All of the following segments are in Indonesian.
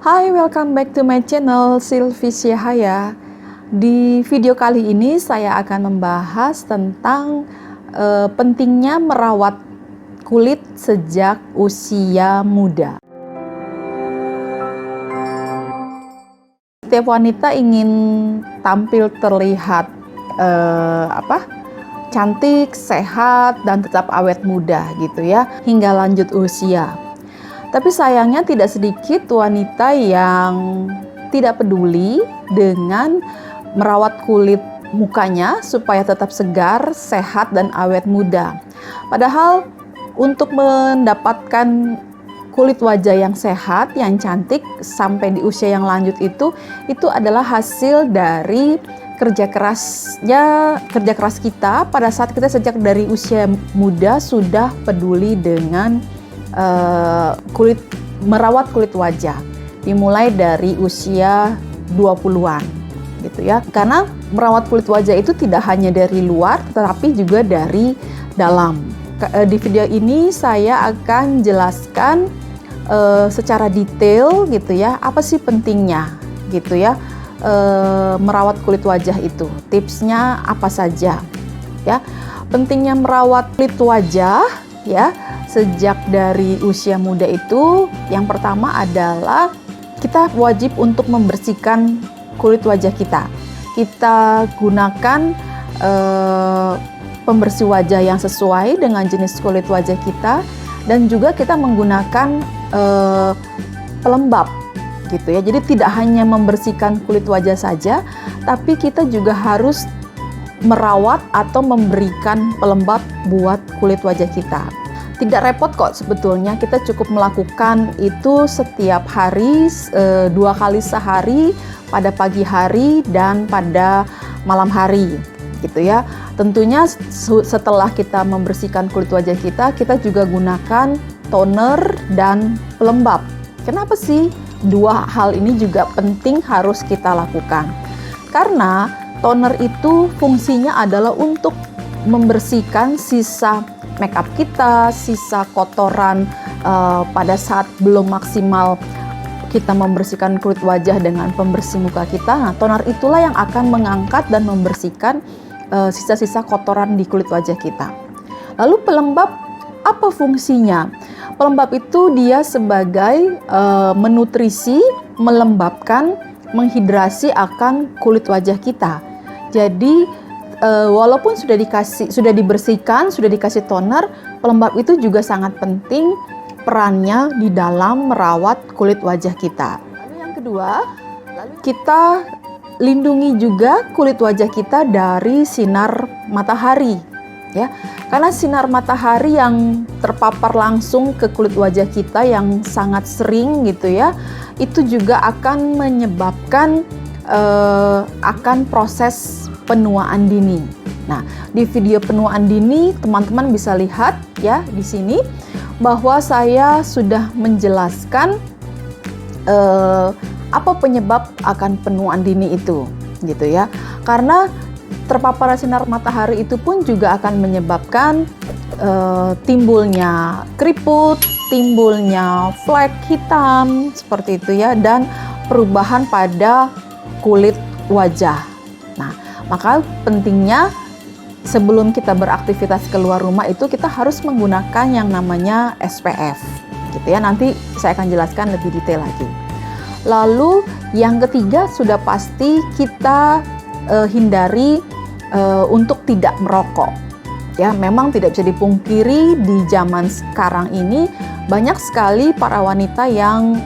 Hai, welcome back to my channel Sylvie Syahaya. Di video kali ini saya akan membahas tentang pentingnya merawat kulit sejak usia muda. Setiap wanita ingin tampil terlihat cantik, sehat, dan tetap awet muda gitu ya, hingga lanjut usia. Tapi sayangnya tidak sedikit wanita yang tidak peduli dengan merawat kulit mukanya supaya tetap segar, sehat, dan awet muda. Padahal untuk mendapatkan kulit wajah yang sehat, yang cantik sampai di usia yang lanjut itu adalah hasil dari kerja keras kita pada saat kita sejak dari usia muda sudah peduli dengan merawat kulit wajah, dimulai dari usia 20-an gitu ya. Karena merawat kulit wajah itu tidak hanya dari luar tetapi juga dari dalam. Di video ini saya akan jelaskan secara detail gitu ya, apa sih pentingnya gitu ya merawat kulit wajah itu. Tipsnya apa saja ya. Pentingnya merawat kulit wajah ya sejak dari usia muda itu, yang pertama adalah kita wajib untuk membersihkan kulit wajah kita. Kita gunakan pembersih wajah yang sesuai dengan jenis kulit wajah kita, dan juga kita menggunakan pelembab gitu ya. Jadi tidak hanya membersihkan kulit wajah saja, tapi kita juga harus merawat atau memberikan pelembab buat kulit wajah kita. Tidak repot kok sebetulnya, kita cukup melakukan itu setiap hari 2 kali sehari, pada pagi hari dan pada malam hari gitu ya. Tentunya setelah kita membersihkan kulit wajah kita, kita juga gunakan toner dan pelembab. Kenapa sih dua hal ini juga penting harus kita lakukan? Karena toner itu fungsinya adalah untuk membersihkan sisa makeup kita, sisa kotoran pada saat belum maksimal kita membersihkan kulit wajah dengan pembersih muka kita. Nah, toner itulah yang akan mengangkat dan membersihkan sisa-sisa kotoran di kulit wajah kita. Lalu pelembab apa fungsinya? Pelembab itu dia sebagai menutrisi, melembabkan, menghidrasi akan kulit wajah kita. Jadi walaupun sudah dibersihkan, sudah dikasih toner, pelembab itu juga sangat penting perannya di dalam merawat kulit wajah kita. Lalu yang kedua, kita lindungi juga kulit wajah kita dari sinar matahari ya. Karena sinar matahari yang terpapar langsung ke kulit wajah kita yang sangat sering gitu ya, itu juga akan menyebabkan akan proses penuaan dini. Nah, di video penuaan dini teman-teman bisa lihat ya di sini bahwa saya sudah menjelaskan apa penyebab akan penuaan dini itu gitu ya. Karena terpapar sinar matahari itu pun juga akan menyebabkan timbulnya keriput, timbulnya flek hitam seperti itu ya, dan perubahan pada kulit wajah. Nah, maka pentingnya sebelum kita beraktivitas keluar rumah itu kita harus menggunakan yang namanya SPF gitu ya. Nanti saya akan jelaskan lebih detail lagi. Lalu yang ketiga sudah pasti kita hindari untuk tidak merokok. Ya, memang tidak bisa dipungkiri di zaman sekarang ini banyak sekali para wanita yang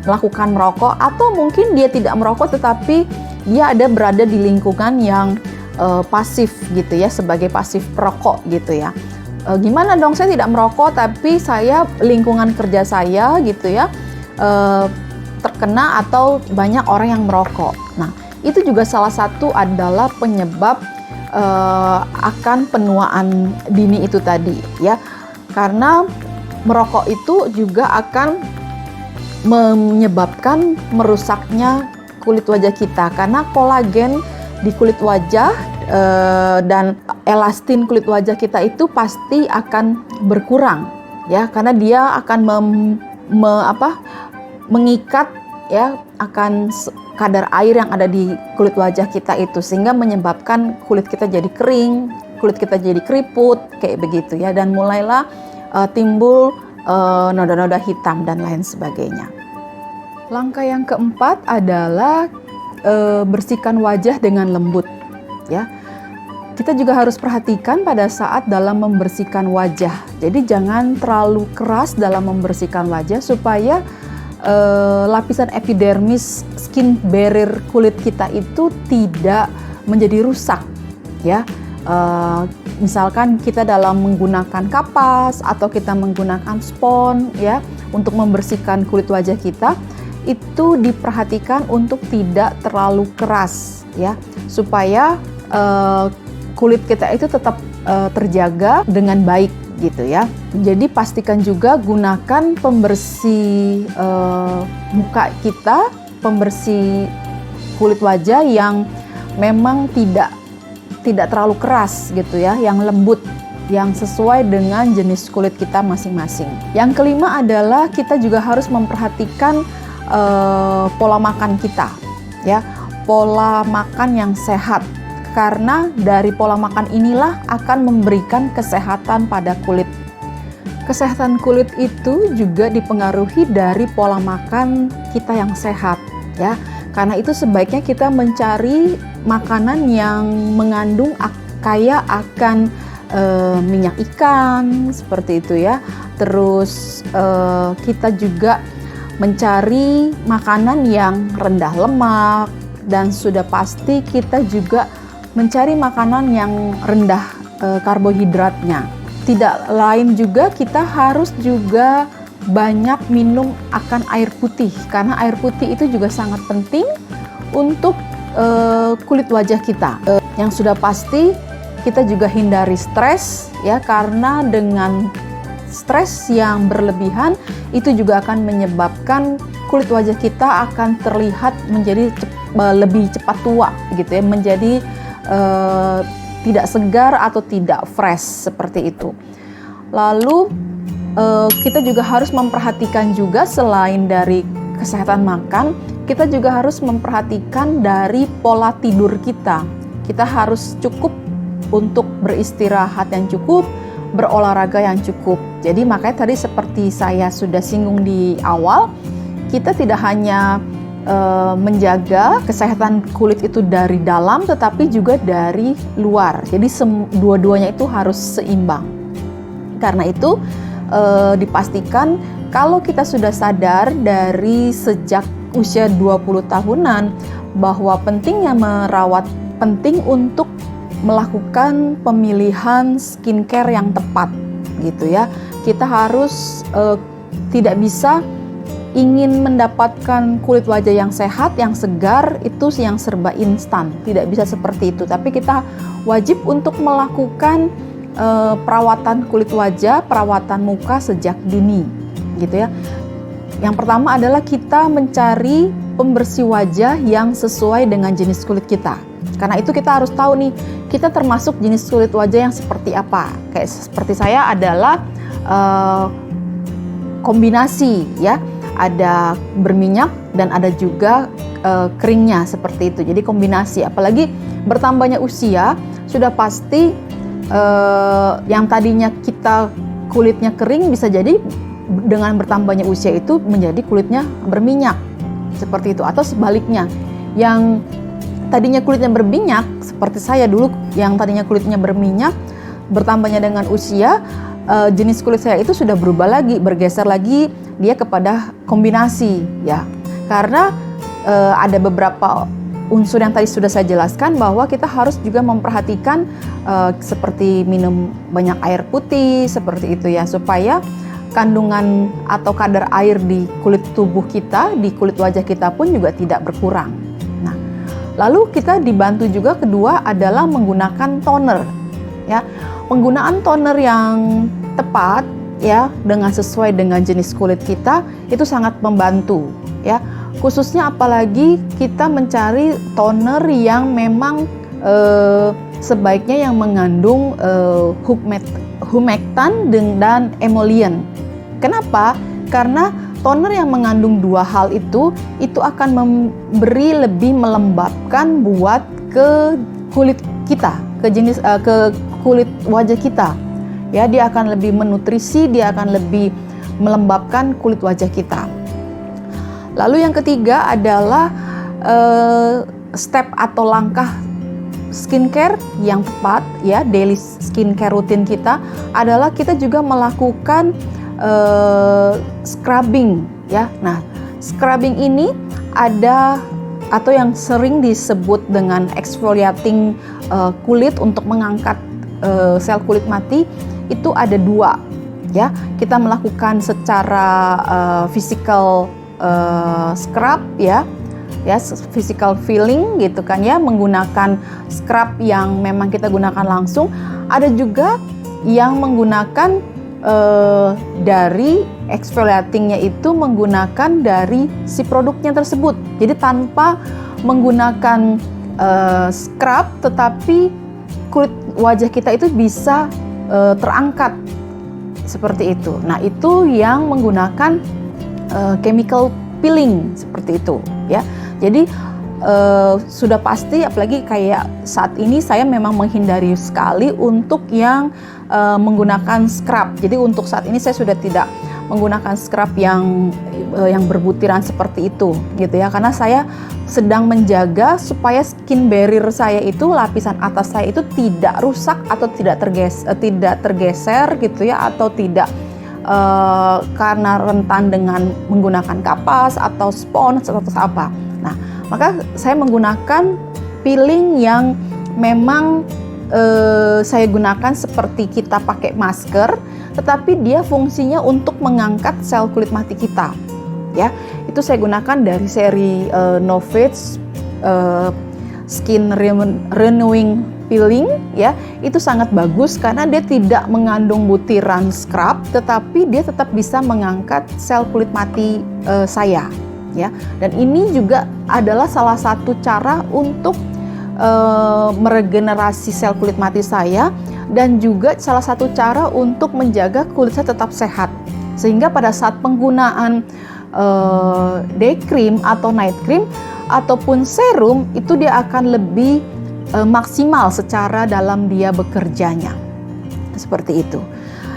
melakukan merokok, atau mungkin dia tidak merokok tetapi dia berada di lingkungan yang pasif gitu ya, sebagai pasif perokok gitu ya. Gimana dong, saya tidak merokok tapi saya lingkungan kerja saya gitu ya terkena atau banyak orang yang merokok. Nah, itu juga salah satu adalah penyebab akan penuaan dini itu tadi ya. Karena merokok itu juga akan menyebabkan merusaknya kulit wajah kita, karena kolagen di kulit wajah dan elastin kulit wajah kita itu pasti akan berkurang ya, karena dia akan mengikat ya akan kadar air yang ada di kulit wajah kita itu, sehingga menyebabkan kulit kita jadi kering, kulit kita jadi keriput kayak begitu ya, dan mulailah timbul noda-noda hitam dan lain sebagainya. Langkah yang keempat adalah bersihkan wajah dengan lembut ya. Kita juga harus perhatikan pada saat dalam membersihkan wajah. Jadi jangan terlalu keras dalam membersihkan wajah supaya lapisan epidermis, skin barrier kulit kita itu tidak menjadi rusak ya. Misalkan kita dalam menggunakan kapas atau kita menggunakan spons ya untuk membersihkan kulit wajah kita, itu diperhatikan untuk tidak terlalu keras ya, supaya kulit kita itu tetap terjaga dengan baik gitu ya. Jadi pastikan juga gunakan pembersih muka kita, pembersih kulit wajah yang memang tidak terlalu keras gitu ya, yang lembut, yang sesuai dengan jenis kulit kita masing-masing. Yang kelima adalah kita juga harus memperhatikan pola makan kita ya, pola makan yang sehat, karena dari pola makan inilah akan memberikan kesehatan pada kulit. Kesehatan kulit itu juga dipengaruhi dari pola makan kita yang sehat ya. Karena itu sebaiknya kita mencari makanan yang mengandung kaya akan minyak ikan seperti itu ya. Terus kita juga mencari makanan yang rendah lemak, dan sudah pasti kita juga mencari makanan yang rendah karbohidratnya. Tidak lain juga, kita harus juga banyak minum akan air putih, karena air putih itu juga sangat penting untuk kulit wajah kita. Yang sudah pasti kita juga hindari stres ya, karena dengan stres yang berlebihan itu juga akan menyebabkan kulit wajah kita akan terlihat menjadi lebih cepat tua gitu ya, menjadi tidak segar atau tidak fresh seperti itu. Lalu kita juga harus memperhatikan juga, selain dari kesehatan makan, kita juga harus memperhatikan dari pola tidur kita. Kita harus cukup untuk beristirahat yang cukup, berolahraga yang cukup. Jadi makanya tadi seperti saya sudah singgung di awal, kita tidak hanya menjaga kesehatan kulit itu dari dalam, tetapi juga dari luar. Jadi dua-duanya itu harus seimbang. Karena itu dipastikan kalau kita sudah sadar dari sejak usia 20 tahunan bahwa pentingnya merawat, penting untuk melakukan pemilihan skincare yang tepat gitu ya. Kita harus tidak bisa ingin mendapatkan kulit wajah yang sehat, yang segar, itu yang serba instan. Tidak bisa seperti itu. Tapi kita wajib untuk melakukan perawatan kulit wajah, perawatan muka sejak dini, gitu ya. Yang pertama adalah kita mencari pembersih wajah yang sesuai dengan jenis kulit kita. Karena itu kita harus tahu nih, kita termasuk jenis kulit wajah yang seperti apa. Kayak seperti saya adalah kombinasi ya. Ada berminyak dan ada juga keringnya seperti itu. Jadi kombinasi, apalagi bertambahnya usia sudah pasti yang tadinya kita kulitnya kering bisa jadi dengan bertambahnya usia itu menjadi kulitnya berminyak seperti itu, atau sebaliknya, yang tadinya kulitnya berminyak seperti saya dulu, yang tadinya kulitnya berminyak bertambahnya dengan usia, jenis kulit saya itu sudah berubah lagi, bergeser lagi dia kepada kombinasi ya. Karena ada beberapa unsur yang tadi sudah saya jelaskan, bahwa kita harus juga memperhatikan seperti minum banyak air putih seperti itu ya, supaya kandungan atau kadar air di kulit tubuh kita, di kulit wajah kita pun juga tidak berkurang. Nah, lalu kita dibantu juga kedua adalah menggunakan toner ya. Penggunaan toner yang tepat ya, dengan sesuai dengan jenis kulit kita itu sangat membantu ya. Khususnya apalagi kita mencari toner yang memang sebaiknya yang mengandung humectan dan emollient. Kenapa? Karena toner yang mengandung dua hal itu akan memberi lebih melembabkan buat ke kulit kita, ke kulit wajah kita. Ya, dia akan lebih menutrisi, dia akan lebih melembabkan kulit wajah kita. Lalu yang ketiga adalah step atau langkah skincare yang tepat, ya, daily skincare rutin kita adalah kita juga melakukan scrubbing, ya. Nah, scrubbing ini ada atau yang sering disebut dengan exfoliating kulit untuk mengangkat sel kulit mati itu ada dua, ya. Kita melakukan secara physical scrub, ya, physical feeling gitu kan, ya, menggunakan scrub yang memang kita gunakan langsung. Ada juga yang menggunakan dari exfoliatingnya itu menggunakan dari si produknya tersebut. Jadi tanpa menggunakan scrub, tetapi kulit wajah kita itu bisa terangkat seperti itu. Nah, itu yang menggunakan chemical peeling seperti itu, ya. Jadi sudah pasti, apalagi kayak saat ini saya memang menghindari sekali untuk yang menggunakan scrub. Jadi untuk saat ini saya sudah tidak menggunakan scrub yang berbutiran seperti itu, gitu ya. Karena saya sedang menjaga supaya skin barrier saya itu, lapisan atas saya itu tidak rusak atau tidak tergeser gitu ya, atau tidak karena rentan dengan menggunakan kapas atau spons atau apa. Nah, maka saya menggunakan peeling yang memang saya gunakan seperti kita pakai masker, tetapi dia fungsinya untuk mengangkat sel kulit mati kita, ya. Itu saya gunakan dari seri Novage Skin Renewing Peeling, ya. Itu sangat bagus karena dia tidak mengandung butiran scrub, tetapi dia tetap bisa mengangkat sel kulit mati saya, ya. Dan ini juga adalah salah satu cara untuk meregenerasi sel kulit mati saya, dan juga salah satu cara untuk menjaga kulit saya tetap sehat, sehingga pada saat penggunaan day cream atau night cream ataupun serum itu dia akan lebih maksimal secara dalam dia bekerjanya, seperti itu.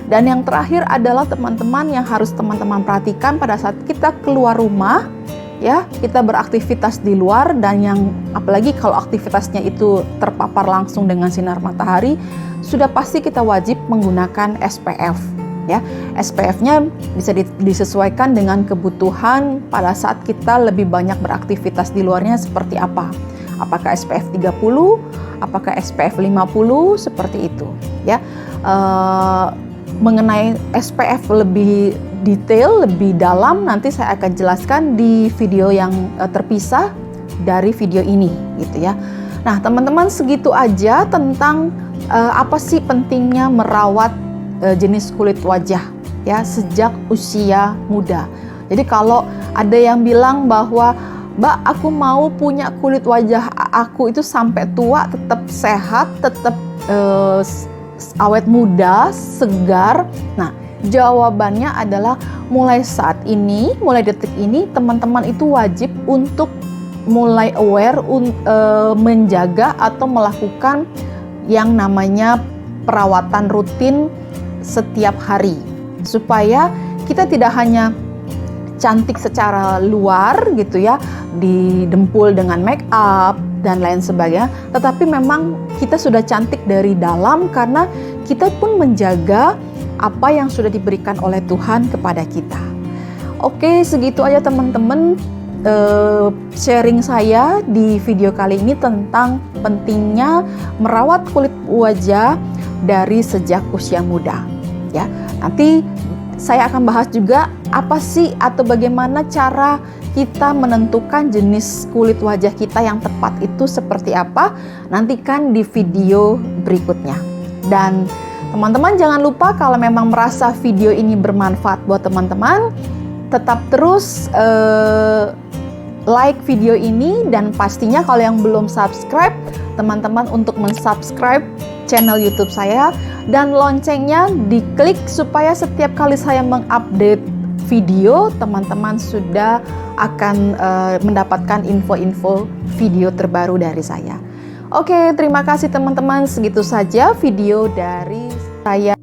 Dan yang terakhir adalah teman-teman yang harus teman-teman perhatikan pada saat kita keluar rumah, ya, kita beraktivitas di luar, dan yang apalagi kalau aktivitasnya itu terpapar langsung dengan sinar matahari, sudah pasti kita wajib menggunakan SPF, ya. SPF-nya bisa disesuaikan dengan kebutuhan pada saat kita lebih banyak beraktivitas di luarnya seperti apa. Apakah SPF 30, apakah SPF 50, seperti itu, ya. Mengenai SPF lebih detail, lebih dalam, nanti saya akan jelaskan di video yang terpisah dari video ini, gitu ya. Nah, teman-teman, segitu aja tentang apa sih pentingnya merawat jenis kulit wajah, ya, sejak usia muda. Jadi kalau ada yang bilang bahwa, Mbak, aku mau punya kulit wajah aku itu sampai tua tetap sehat, tetap awet muda, segar. Nah, jawabannya adalah mulai saat ini, mulai detik ini, teman-teman itu wajib untuk mulai aware, menjaga atau melakukan yang namanya perawatan rutin setiap hari, supaya kita tidak hanya cantik secara luar gitu ya, didempul dengan make up dan lain sebagainya, tetapi memang kita sudah cantik dari dalam karena kita pun menjaga apa yang sudah diberikan oleh Tuhan kepada kita. Oke, segitu aja teman-teman sharing saya di video kali ini tentang pentingnya merawat kulit wajah dari sejak usia muda, ya. Nanti saya akan bahas juga apa sih atau bagaimana cara kita menentukan jenis kulit wajah kita yang tepat itu seperti apa. Nantikan di video berikutnya. Dan teman-teman jangan lupa kalau memang merasa video ini bermanfaat buat teman-teman, tetap terus like video ini, dan pastinya kalau yang belum subscribe, teman-teman untuk mensubscribe channel YouTube saya dan loncengnya diklik supaya setiap kali saya mengupdate video, teman-teman sudah akan mendapatkan info-info video terbaru dari saya. Oke, terima kasih teman-teman. Segitu saja video dari saya.